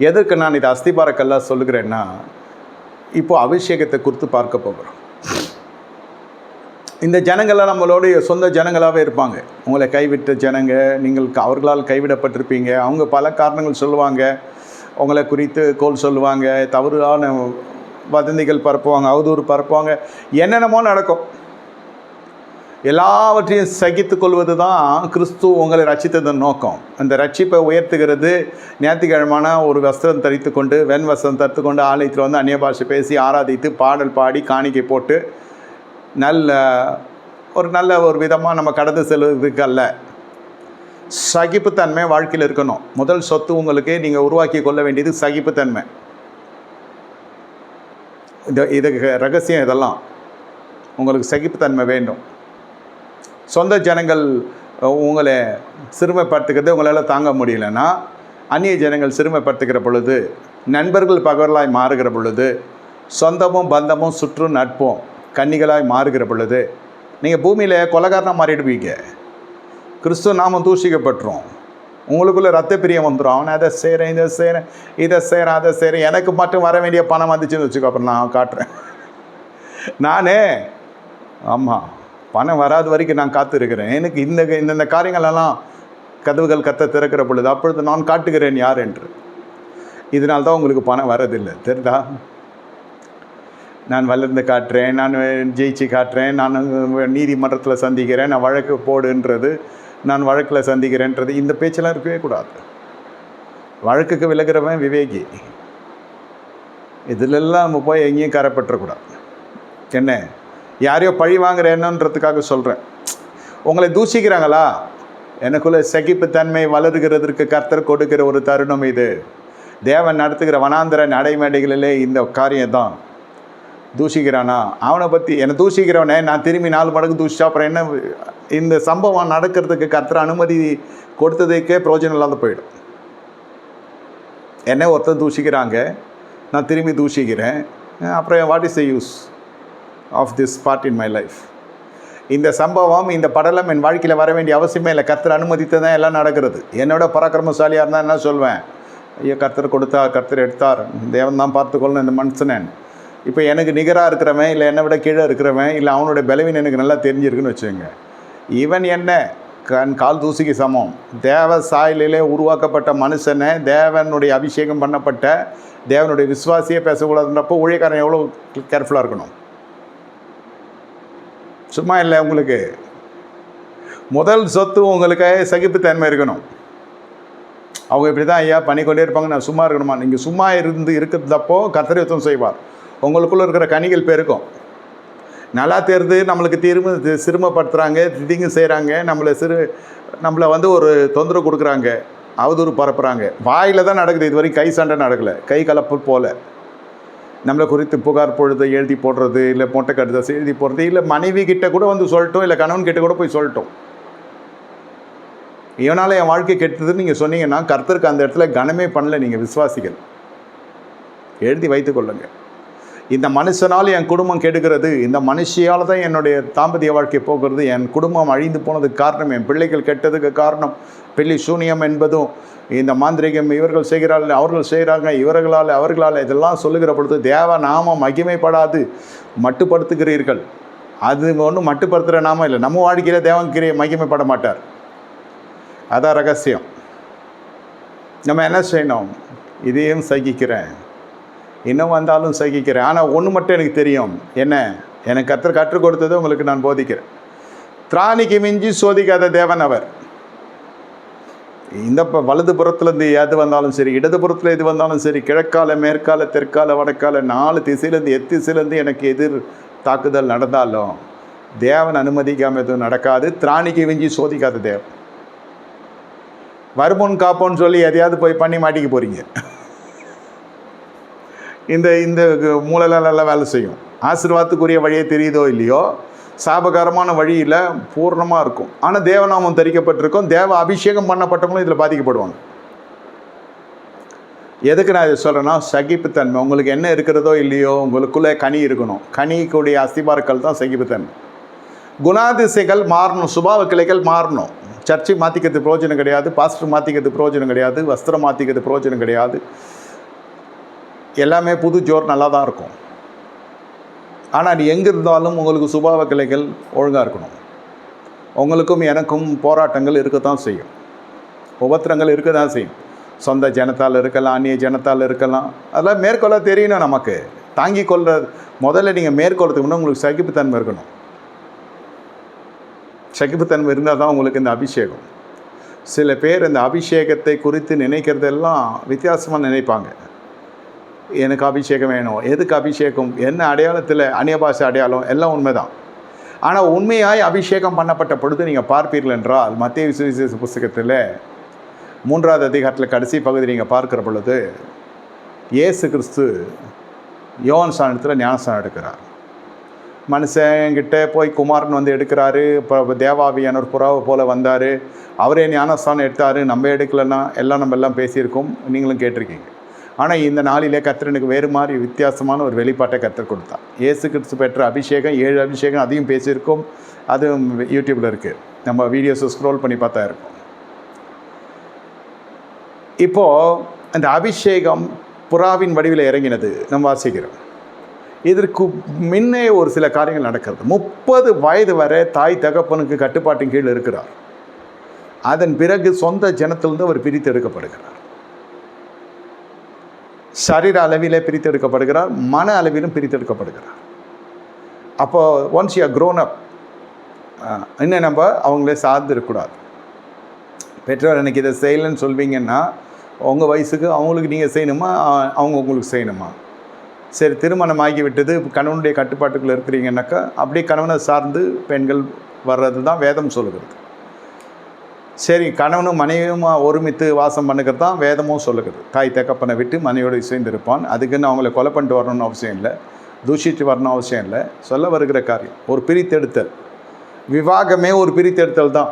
எதற்கு நான் இதை அஸ்திபாரக்கெல்லாம் சொல்லுகிறேன்னா, இப்போது அபிஷேகத்தை குறித்து பார்க்க போகிறோம். இந்த ஜனங்கள்லாம் நம்மளோடைய சொந்த ஜனங்களாகவே இருப்பாங்க. உங்களை கைவிட்ட ஜனங்க, நீங்கள் அவர்களால் கைவிடப்பட்டிருப்பீங்க. அவங்க பல காரணங்கள் சொல்லுவாங்க, உங்களை குறித்து கோல் சொல்லுவாங்க, தவறான வதந்திகள் பரப்புவாங்க, அவதூறு பரப்புவாங்க, என்னென்னமோ நடக்கும். எல்லாவற்றையும் சகித்து கொள்வது தான் கிறிஸ்து உங்களை ரட்சித்ததன் நோக்கம். அந்த ரட்சிப்பை உயர்த்துகிறது ஞாயிற்றுக்கிழமான ஒரு வஸ்திரம் தரித்து கொண்டு, வெண் வஸ்திரம் தரித்து கொண்டு ஆலயத்தில் வந்து அந்நிய பாஷை பேசி ஆராதித்து பாடல் பாடி காணிக்கை போட்டு நல்ல ஒரு விதமாக நம்ம கடந்து செல்வதற்கு அல்ல. சகிப்புத்தன்மை வாழ்க்கையில் இருக்கணும். முதல் சொத்து உங்களுக்கு நீங்கள் உருவாக்கி கொள்ள வேண்டியது சகிப்புத்தன்மை. இதுக்கு ரகசியம் இதெல்லாம். உங்களுக்கு சகிப்புத்தன்மை வேண்டும். சொந்த ஜனங்கள் உங்களை சிறுமைப்படுத்துகிறது உங்களால் தாங்க முடியலன்னா, அந்நிய ஜனங்கள் சிறுமைப்படுத்துகிற பொழுது, நண்பர்கள் பகவர்களாய் மாறுகிற பொழுது, சொந்தமும் பந்தமும் சுற்றும் நட்பும் கன்னிகளாய் மாறுகிற பொழுது, நீங்கள் பூமியில் கொலைகாரனாக மாறிடுவீங்க. கிறிஸ்துவ நாமம் தூஷிக்கப்பட்டுரும். உங்களுக்குள்ளே ரத்த பிரியம் வந்துடும். அவனை அதை செய்கிறேன், இதை செய்கிறேன், இதை செய்கிறேன், அதை செய்கிறேன், எனக்கு மட்டும் வர வேண்டிய பணம் வந்துச்சுன்னு வச்சுக்கோ, அப்புறம் நான் காட்டுறேன். நானே ஆமாம், பணம் வராத வரைக்கும் நான் காத்திருக்கிறேன். எனக்கு இந்த காரியங்களெல்லாம் கதவுகள் திறக்கிற பொழுது அப்பொழுது நான் காட்டுகிறேன் யார் என்று. இதனால்தான் உங்களுக்கு பணம் வரதில்லை, தெரிந்தா? நான் வளர்ந்து காட்டுறேன், நான் ஜெயிச்சு காட்டுறேன், நான் நீதிமன்றத்தில் சந்திக்கிறேன், நான் வழக்கு போடுன்றது, நான் வழக்கில் சந்திக்கிறேன்றது, இந்த பேச்செல்லாம் இருக்கவே கூடாது. வழக்குக்கு விலகிறவன் விவேகி. இதிலெல்லாம் நம்ம போய் எங்கேயும் கரைப்பற்றக்கூடாது. என்ன, யாரையோ பழி வாங்குறேன்னுன்றதுக்காக சொல்கிறேன். உங்களை தூஷிக்கிறாங்களா? எனக்குள்ளே சகிப்புத்தன்மை வளருகிறதற்கு கர்த்தர் கொடுக்கிற ஒரு தருணம் இது. தேவன் நடத்துகிற வனாந்திர நடைமேடைகளிலே இந்த காரியம்தான். தூஷிக்கிறானா, அவனை பற்றி என்னை தூஷிக்கிறவனே நான் திரும்பி 4 மடங்கு தூஷிச்சா அப்புறம் என்ன? இந்த சம்பவம் நடக்கிறதுக்கு கர்த்தர் அனுமதி கொடுத்ததுக்கே பிரயோஜனம் இல்லாத போயிடும். என்ன ஒருத்தர் தூஷிக்கிறாங்க, நான் திரும்பி தூஷிக்கிறேன், அப்புறம் what is the use of this part in my life? இந்த சம்பவம், இந்த படலம் என் வாழ்க்கையில் வர வேண்டிய அவசியமே இல்லை. கர்த்தர் அனுமதித்து தான் எல்லாம் நடக்கிறது. என்னோட பராக்கிரமசாலியாக இருந்தால் என்ன சொல்வேன்? ஐயோ, கர்த்தர் கொடுத்தார், கர்த்தர் எடுத்தார், தேவன் தான் பார்த்துக்கொள்ளணும் இந்த மனுஷனேன். இப்போ எனக்கு நிகராக இருக்கிறவன், இல்லை என்னை விட கீழே இருக்கிறவன், இல்லை அவனுடைய பலவீனம் எனக்கு நல்லா தெரிஞ்சிருக்குன்னு வச்சுக்கோங்க. இவன் என்ன கால் தூசிக்கு சமம். தேவ சாயலிலே உருவாக்கப்பட்ட மனுஷனை, தேவனுடைய அபிஷேகம் பண்ணப்பட்ட தேவனுடைய விசுவாசியே பேசக்கூடாதுன்றப்போ ஊழியக்காரன் எவ்வளோ கேர்ஃபுல்லாக இருக்கணும். சும்மா இல்லை. உங்களுக்கு முதல் சொத்து உங்களுக்கு சகிப்புத்தன்மை இருக்கணும். அவங்க இப்படி தான் ஐயா பண்ணிக்கொண்டே இருப்பாங்க, நான் சும்மா இருக்கணுமா? நீங்கள் சும்மா இருக்கிறதப்போ கர்த்தர் யுத்தம் செய்வார். உங்களுக்குள்ளே இருக்கிற கனிகள் பெருக்கும். நல்லா தெரிந்து நம்மளுக்கு சிறுமப்படுத்துகிறாங்க, திடீங்கு செய்கிறாங்க, நம்மளை வந்து ஒரு தொந்தரவு கொடுக்குறாங்க, அவதூறு பரப்புகிறாங்க. வாயில் தான் நடக்குது. இது வரைக்கும் கை சண்டை நடக்கலை, கை கலப்பு போல். நம்மளை குறித்து புகார் பொழுது எழுதி போடுறது, இல்லை மொட்டை கடுதாசி எழுதி போடுறது, இல்லை மனைவி கிட்ட கூட வந்து சொல்லட்டும், இல்லை கணவன் கிட்ட கூட போய் சொல்லட்டும், இவனால் என் வாழ்க்கை கெட்டதுன்னு நீங்கள் சொன்னீங்கன்னா கர்த்தருக்கு அந்த இடத்துல கனமே பண்ணல. நீங்கள் விசுவாசிகள் எழுதி வைத்து கொள்ளுங்க. இந்த மனுஷனால் என் குடும்பம் கெடுகிறது, இந்த மனுஷியால் தான் என்னுடைய தாம்பத்திய வாழ்க்கை போகிறது, என் குடும்பம் அழிந்து போனதுக்கு காரணம், என் பிள்ளைகள் கெட்டதுக்கு காரணம் பிள்ளை சூனியம் என்பதும், இந்த மாந்திரிகம் இவர்கள் செய்கிறார்கள், அவர்கள் செய்கிறாங்க, அவர்களால் இதெல்லாம் சொல்லுகிற பொழுது தேவ நாமம் மகிமைப்படாது, மட்டுப்படுத்துகிறீர்கள். அது ஒன்றும் மட்டுப்படுத்துகிற நாமம் இல்லை. நம்ம வாழ்க்கையில் தேவன் கிரியை மகிமைப்பட மாட்டார். அதான் ரகசியம். நம்ம என்ன செய்யணும்? இதையும் சகிக்கிறேன், இன்னும் வந்தாலும் சகிக்கிறேன். ஆனால் ஒன்று மட்டும் எனக்கு தெரியும், என்ன? எனக்கு கர்த்தர் கற்றுக் கொடுத்தது உங்களுக்கு நான் போதிக்கிறேன். திராணிக்கு மிஞ்சி சோதிக்காத தேவன் அவர். இந்த வலது புறத்துலேருந்து எது வந்தாலும் சரி, இடது புறத்தில் எது வந்தாலும் சரி, கிழக்கால மேற்கால தெற்கால வடக்கால 4 திசையிலேருந்து திசையிலேருந்து எனக்கு எதிர் தாக்குதல் நடந்தாலும் தேவன் அனுமதிக்காமல் எதுவும் நடக்காது. திராணிக்கு மிஞ்சி சோதிக்காத தேவன். வருமுன் காப்போன்னு சொல்லி எதையாவது போய் பண்ணி மாட்டிக்க போகிறீங்க. இந்த மூளைலாம் வேலை செய்யும். ஆசீர்வாதத்துக்குரிய வழியே தெரியுதோ இல்லையோ, சாபகரமான வழியில் பூர்ணமாக இருக்கும். ஆனால் தேவநாமம் தரிக்கப்பட்டிருக்கும், தேவ அபிஷேகம் பண்ணப்பட்டவங்களும் இதில் பாதிக்கப்படுவாங்க. எதுக்கு நான் இதை சொல்கிறேன்னா, சகிப்புத்தன்மை. உங்களுக்கு என்ன இருக்கிறதோ இல்லையோ, உங்களுக்குள்ளே கனி இருக்கணும். கனிக்கூடிய அஸ்திபாரங்கள் தான் சகிப்புத்தன்மை. குணாதிசைகள் மாறணும், சுபாவ கிளைகள் மாறணும். சர்ச்சை மாற்றிக்கிறது பிரயோஜனம் கிடையாது, பாஸ்டர் மாற்றிக்கிறது பிரயோஜனம் கிடையாது, வஸ்திரம் மாற்றிக்கிறது பிரயோஜனம் கிடையாது, எல்லாமே புது ஜோர் நல்லா தான் இருக்கும். ஆனால் அது எங்கே இருந்தாலும் உங்களுக்கு சுபாவ கிளைகள் ஒழுங்காக இருக்கணும். உங்களுக்கும் எனக்கும் போராட்டங்கள் இருக்கத்தான் செய்யும், உபத்திரங்கள் இருக்க தான் செய்யும். சொந்த ஜனத்தால் இருக்கலாம், அந்நிய ஜனத்தால் இருக்கலாம். அதெல்லாம் மேற்கொள்ள தெரியணும். நமக்கு தாங்கி கொள்கிற முதல்ல நீங்கள் மேற்கொள்றதுக்கு முன்னே உங்களுக்கு சகிப்புத்தன்மை இருக்கணும். சகிப்புத்தன்மை இருந்தால் தான் உங்களுக்கு இந்த அபிஷேகம். சில பேர் இந்த அபிஷேகத்தை குறித்து நினைக்கிறதெல்லாம் வித்தியாசமாக நினைப்பாங்க. எனக்கு அபிஷேகம் வேணும், எதுக்கு அபிஷேகம், என்ன அடையாளத்தில், அந்நிய பாஷை அடையாளம் எல்லாம் உண்மைதான். ஆனால் உண்மையாய் அபிஷேகம் பண்ணப்பட்ட பொழுது நீங்கள் பார்ப்பீர்கள் என்றால் மத்தேயு சுவிசேஷ புஸ்தகத்தில் 3வது அதிகாரத்தில் கடைசி பகுதி நீங்கள் பார்க்குற பொழுது இயேசு கிறிஸ்து யோவான் ஸ்நானத்தில் ஞானஸ்நானம் எடுக்கிறார். மனுஷங்கிட்ட போய் குமாரன் வந்து எடுக்கிறாரு. இப்போ தேவாவியானவர் புறாவை போல் வந்தார், அவரே ஞானஸ்நானம் எடுத்தார். நம்ம எடுக்கலைன்னா நம்ம எல்லாம் பேசியிருக்கோம், நீங்களும் கேட்டிருக்கீங்க. ஆனால் இந்த நாளிலே கர்த்தருக்கு வேறு மாதிரி வித்தியாசமான ஒரு வெளிப்பாட்டை கர்த்தர் கொடுத்தார். இயேசு கிறிஸ்து பெற்ற அபிஷேகம் 7 அபிஷேகம், அதையும் பேசியிருக்கோம். அதுவும் யூடியூப்பில் இருக்குது, நம்ம வீடியோஸை ஸ்க்ரோல் பண்ணி பார்த்தா இருக்கும். இப்போது அந்த அபிஷேகம் புறாவின் வடிவில் இறங்கினது நம்ம வாசிக்கிறோம். இதற்கு முன்னே ஒரு சில காரியங்கள் நடக்கிறது. 30 வயது வரை தாய் தகப்பனுக்கு கட்டுப்பாட்டின் கீழ் இருக்கிறார். அதன் பிறகு சொந்த ஜனத்திலிருந்து அவர் பிரித்து எடுக்கப்படுகிறார். சரீர அளவிலே பிரித்து எடுக்கப்படுகிறார், மன அளவிலும் பிரித்து எடுக்கப்படுகிறார். அப்போது once you are grown up, இன்னும் நம்ம அவங்களே சார்ந்து இருக்கக்கூடாது. பெற்றோர் எனக்கு இதை செய்யலைன்னு சொல்வீங்கன்னா உங்கள் வயசுக்கு அவங்களுக்கு நீங்கள் செய்யணுமா, அவங்க உங்களுக்கு செய்யணுமா? சரி, திருமணம் ஆகிவிட்டது, கணவனுடைய கட்டுப்பாட்டுக்குள்ளே இருக்கிறீங்கன்னாக்கா அப்படியே கணவனை சார்ந்து பெண்கள் வர்றது தான் வேதம் சொல்லுகிறது. சரி, கணவனும் மனைவியும் ஒருமித்து வாசம் பண்ணுறது தான் வேதமும் சொல்லுகிறது. தாய் தகப்பனை விட்டு மனைவியோடு சேர்ந்திருப்பான். அதுக்குன்னு அவங்கள கொலை பண்ணிட்டு வரணும்னு அவசியம் இல்லை, தூஷிட்டு வரணும் அவசியம் இல்லை. சொல்ல வருகிற காரியம் ஒரு பிரித்தெடுத்தல். விவாகமே ஒரு பிரித்தெடுத்தல் தான்.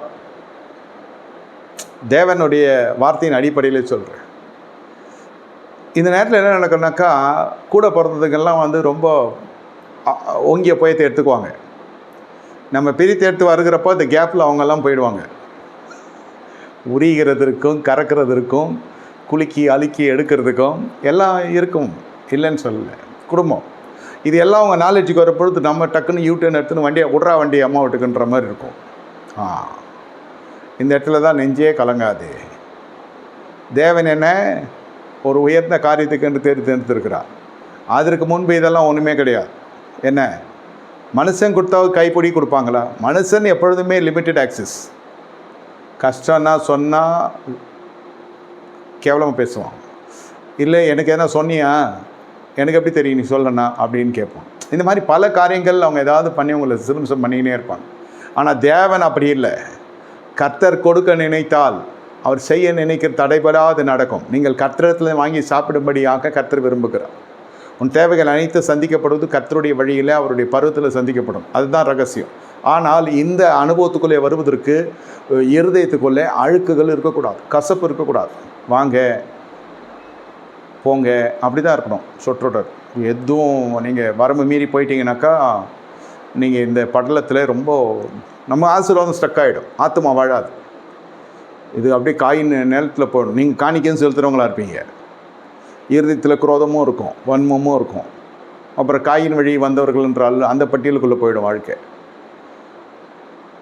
தேவனுடைய வார்த்தையின் அடிப்படையில் சொல்கிறேன். இந்த நேரத்தில் என்ன நடக்கும்னாக்கா, கூட பிறந்ததுக்கெல்லாம் வந்து ரொம்ப ஓங்கிய புயத்தை எடுத்துக்குவாங்க. நம்ம பிரித்து எடுத்து வருகிறப்போ இந்த கேப்பில் அவங்கெல்லாம் போயிடுவாங்க. உரிகிறதுக்கும் கறக்கிறதுக்கும் குலுக்கி அழுக்கி எடுக்கிறதுக்கும் எல்லாம் இருக்கும், இல்லைன்னு சொல்லலை. குடும்பம் இது எல்லாம் அவங்க நாலேஜுக்கு வர பொழுது நம்ம டக்குன்னு யூட்டர்ன் எடுத்துன்னு வண்டியை விட்றா வண்டி அம்மா வீட்டுக்குன்ற மாதிரி இருக்கும். இந்த இடத்துல தான் நெஞ்சே கலங்காது. தேவன் என்ன ஒரு உயர்ந்த காரியத்துக்கு என்று தேர்ந்தெடுத்திருக்கிறார். அதற்கு முன்பு இதெல்லாம் ஒன்றுமே கிடையாது. என்ன மனுஷன் கொடுத்தா கைப்பிடி கொடுப்பாங்களா? மனுஷன் எப்பொழுதுமே லிமிட்டட் ஆக்சஸ். கஷ்டம்னா சொன்னால் கேவலமாக பேசுவான். இல்லை எனக்கு எதனா சொன்னியா, எனக்கு எப்படி தெரியும் நீ சொல்லணா அப்படின்னு கேட்பான். இந்த மாதிரி பல காரியங்கள் அவங்க ஏதாவது பண்ணி உங்களை சிறுமிசம் பண்ணிக்கினே இருப்பாங்க. ஆனால் தேவன் அப்படி இல்லை. கர்த்தர் கொடுக்க நினைத்தால் அவர் செய்ய நினைக்கிற தடைபடாது நடக்கும். நீங்கள் கர்த்தரத்தில் வாங்கி சாப்பிடும்படியாக கர்த்தர் விரும்புகிறார். உன் தேவைகள் அனைத்து சந்திக்கப்படுவது கர்த்தருடைய வழியில், அவருடைய பருவத்தில் சந்திக்கப்படும். அதுதான் ரகசியம். ஆனால் இந்த அனுபவத்துக்குள்ளே வருவதற்கு இருதயத்துக்குள்ளே அழுக்குகள் இருக்கக்கூடாது, கசப்பு இருக்கக்கூடாது. வாங்க போங்க அப்படி தான் இருக்கணும். சொற்றொடர் எதுவும் நீங்கள் வரம்பு மீறி போயிட்டீங்கன்னாக்கா நீங்கள் இந்த படலத்தில் ரொம்ப நம்ம ஆசீர்வாதம் ஸ்டக் ஆகிடும், ஆத்மா வாழாது. இது அப்படியே காயின் நிலத்தில் போடணும். நீங்கள் காணிக்கைன்னு செலுத்துகிறவங்களா இருப்பீங்க. இருதயத்தில் குரோதமும் இருக்கும், வன்மமும் இருக்கும். அப்புறம் காயின் வழி வந்தவர்கள் என்றால் அந்த பட்டியலுக்குள்ளே போயிடும் வாழ்க்கை.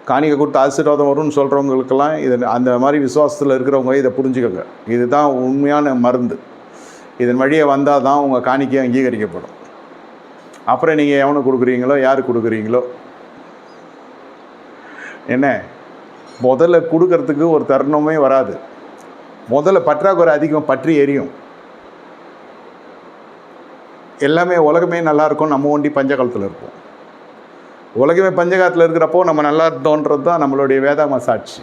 காணிக்கை கொடுத்து ஆசீர்வாதம் வரும்னு சொல்கிறவங்களுக்கெல்லாம் இது அந்த மாதிரி விசுவாசத்தில் இருக்கிறவங்க இதை புரிஞ்சுக்கோங்க. இதுதான் உண்மையான மருந்து. இதன் வழியை வந்தால் தான் உங்கள் காணிக்கையை அங்கீகரிக்கப்படும். அப்புறம் நீங்கள் எவனை கொடுக்குறீங்களோ, யார் கொடுக்குறீங்களோ, என்ன முதல்ல கொடுக்கறதுக்கு ஒரு தருணமே வராது. முதல்ல பற்றாக்குறை அதிகம், பற்றி எரியும். எல்லாமே உலகமே நல்லாயிருக்கும், நம்ம ஒண்டி பஞ்சகாலத்தில் இருப்போம். உலகமே பஞ்சகாலத்தில் இருக்கிறப்போ நம்ம நல்லா இருந்தோன்றது தான் நம்மளுடைய வேதாம சாட்சி.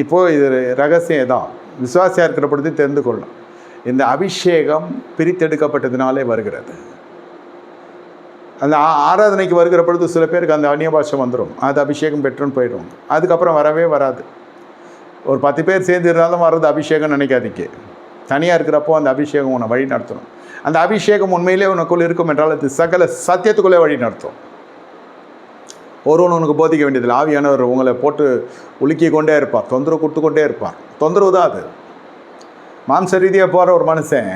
இப்போது இது ரகசியம் தான், விசுவாசியாக இருக்கிற பொழுது தெரிந்து கொள்ளணும். இந்த அபிஷேகம் பிரித்தெடுக்கப்பட்டதுனாலே வருகிறது. அந்த ஆராதனைக்கு வருகிற பொழுது சில பேருக்கு அந்த அந்நிய பாஷை வந்துடும், அது அபிஷேகம் பெற்றுன்னு போயிடும். அதுக்கப்புறம் வரவே வராது. ஒரு 10 பேர் சேர்ந்து இருந்தாலும் வர்றது அபிஷேகம் நினைக்காதீங்க. தனியாக இருக்கிறப்போ அந்த அபிஷேகம் உன்னை வழி நடத்தணும். அந்த அபிஷேகம் உண்மையிலே உனக்குள் இருக்கும் என்றால் அது சகல சத்தியத்துக்குள்ளே வழி நடத்தும். ஒருவன் உனக்கு போதிக்க வேண்டியதில்லை. ஆவியானவர் உங்களை போட்டு உலுக்கி கொண்டே இருப்பார், தொந்தரவு கொடுத்து கொண்டே இருப்பார். தொந்தரவு தான் அது. மாம்ச ரீதியாக போகிற ஒரு மனுஷன்